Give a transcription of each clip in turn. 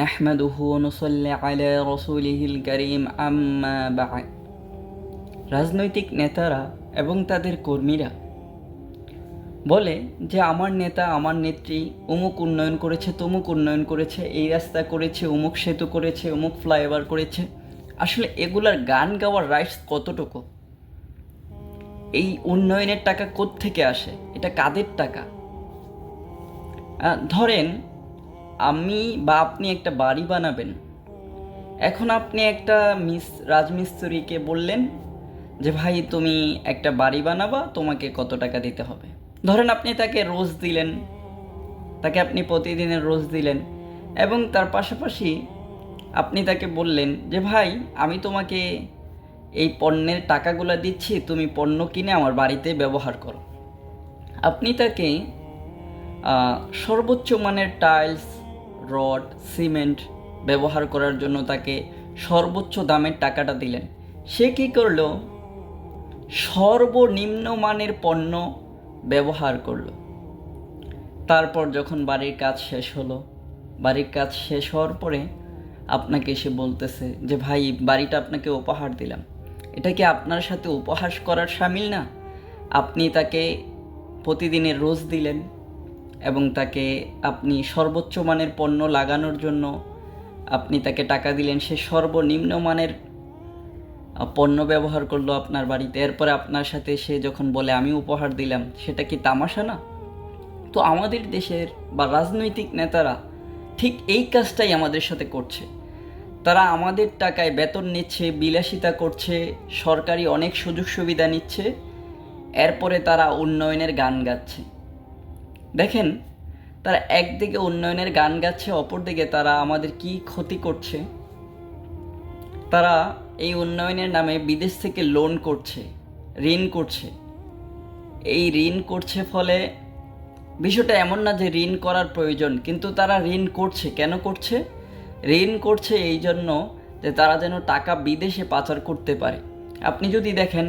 নাহমাদুহু ওয়া নুসাল্লি আলা রাসূলিহিল কারীম আম্মা বা'দ। রাজনৈতিক নেতারা এবং তাদের কর্মীরা বলে যে আমার নেতা আমার নেত্রী অমুক উন্নয়ন করেছে, তমুক উন্নয়ন করেছে, এই রাস্তা করেছে, অমুক সেতু করেছে, অমুক ফ্লাইওভার করেছে। আসলে এগুলার গান গাওয়ার রাইটস কতটুকু? এই উন্নয়নের টাকা কোত্থেকে আসে? এটা কাদের টাকা? ধরেন আমি বা আপনি একটা বাড়ি বানাবেন। এখন আপনি একটা রাজমিস্ত্রিকে বললেন যে ভাই তুমি একটা বাড়ি বানাবা, তোমাকে কত টাকা দিতে হবে। ধরেন আপনি তাকে রোজ দিলেন, তাকে আপনি প্রতিদিনের রোজ দিলেন, এবং তার পাশাপাশি আপনি তাকে বললেন যে ভাই আমি তোমাকে এই পণ্যের টাকাগুলো দিচ্ছি, তুমি পণ্য কিনে আমার বাড়িতে ব্যবহার করো। আপনি তাকে সর্বোচ্চ মানের টাইলস, রড, সিমেন্ট ব্যবহার করার জন্য তাকে সর্বোচ্চ দামের টাকাটা দিলেন। সে কী করলো? সর্বনিম্ন মানের পণ্য ব্যবহার করলো। তারপর যখন বাড়ির কাজ শেষ হলো, বাড়ির কাজ শেষ হওয়ার পরে আপনাকে এসে বলতেছে যে ভাই বাড়িটা আপনাকে উপহার দিলাম। এটা কি আপনার সাথে উপহাস করার শামিল না? আপনি তাকে প্রতিদিনের রোজ দিলেন এবং তাকে আপনি সর্বোচ্চ মানের পণ্য লাগানোর জন্য আপনি তাকে টাকা দিলেন। সে সর্বনিম্ন মানের পণ্য ব্যবহার করলো আপনার বাড়িতে। এরপরে আপনার সাথে সে যখন বলে আমি উপহার দিলাম, সেটা কি তামাশা না? তো আমাদের দেশের বা রাজনৈতিক নেতারা ঠিক এই কাজটাই আমাদের সাথে করছে। তারা আমাদের টাকায় বেতন নিচ্ছে, বিলাসিতা করছে, সরকারি অনেক সুযোগ সুবিধা নিচ্ছে, এরপরে তারা উন্নয়নের গান গাচ্ছে। দেখেন, তারা একদিকে উন্নয়নের গান গাচ্ছে, অপরদিকে তারা আমাদের কি ক্ষতি করছে। তারা এই উন্নয়নের নামে বিদেশ থেকে লোন করছে, ঋণ করছে। এই ঋণ করছে ফলে বিষয়টা এমন না যে ঋণ করার প্রয়োজন, কিন্তু তারা ঋণ করছে। কেন করছে? ঋণ করছে এই জন্য যে তারা যেন টাকা বিদেশে পাচার করতে পারে। আপনি যদি দেখেন,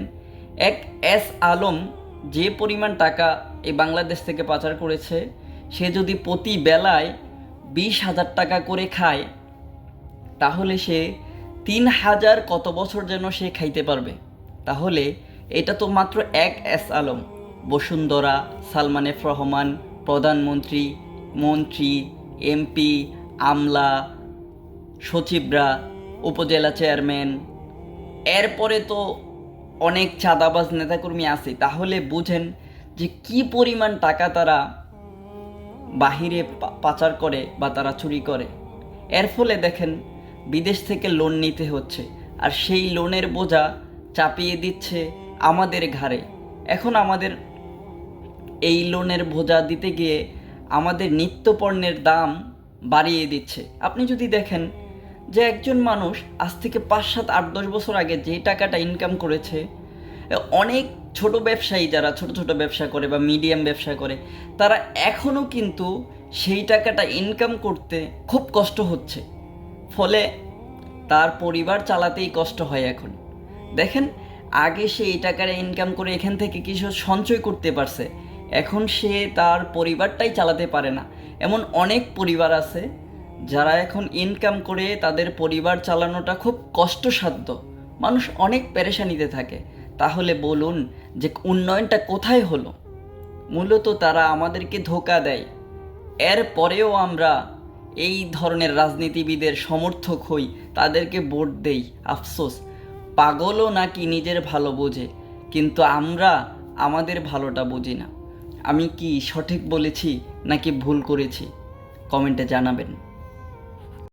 এক এস আলম যে পরিমাণ টাকা এই বাংলাদেশ থেকে পাচার করেছে, সে যদি প্রতি বেলায় 20,000 টাকা করে খায়, তাহলে সে 3,000 কত বছর যেন সে খাইতে পারবে। তাহলে এটা তো মাত্র এক এস আলম। বসুন্ধরা, সালমান এফ রহমান, প্রধানমন্ত্রী, মন্ত্রী, এমপি, আমলা, সচিবরা, উপজেলা চেয়ারম্যান, এরপরে তো অনেক চাঁদাবাজ নেতাকর্মী আছে। তাহলে বুঝেন যে কি পরিমাণ টাকা তারা বাহিরে পাচার করে বা তারা চুরি করে। এর ফলে দেখেন বিদেশ থেকে লোন নিতে হচ্ছে, আর সেই লোনের বোঝা চাপিয়ে দিচ্ছে আমাদের ঘাড়ে। এখন আমাদের এই লোনের বোঝা দিতে গিয়ে আমাদের নিত্য পণ্যের দাম বাড়িয়ে দিচ্ছে। আপনি যদি দেখেন যে একজন মানুষ আজ থেকে 5, 7, 8, 10 বছর আগে যে টাকাটা ইনকাম করেছে, অনেক ছোট ব্যবসায়ী যারা ছোট ছোট ব্যবসা করে বা মিডিয়াম ব্যবসা করে, তারা এখনও কিন্তু সেই টাকাটা ইনকাম করতে খুব কষ্ট হচ্ছে। ফলে তার পরিবার চালাতেই কষ্ট হয়। এখন দেখেন, আগে সে এই টাকাটা ইনকাম করে এখান থেকে কিছু সঞ্চয় করতে পারছে, এখন সে তার পরিবারটাই চালাতে পারে না। এমন অনেক পরিবার আছে যারা এখন ইনকাম করে তাদের পরিবার চালানোটা খুব কষ্টসাধ্য। মানুষ অনেক পেরেশানিতে থাকে। তাহলে বলুন যে উন্নয়নটা কোথায় হলো? মূলত তারা আমাদেরকে ধোঁকা দেয়। এর পরেও আমরা এই ধরনের রাজনীতিবিদের সমর্থক হই, তাদেরকে ভোট দেই। আফসোস, পাগলও নাকি নিজের ভালো বোঝে, কিন্তু আমরা আমাদের ভালোটা বুঝি না। আমি কি সঠিক বলেছি নাকি ভুল করেছি? কমেন্টে জানাবেন।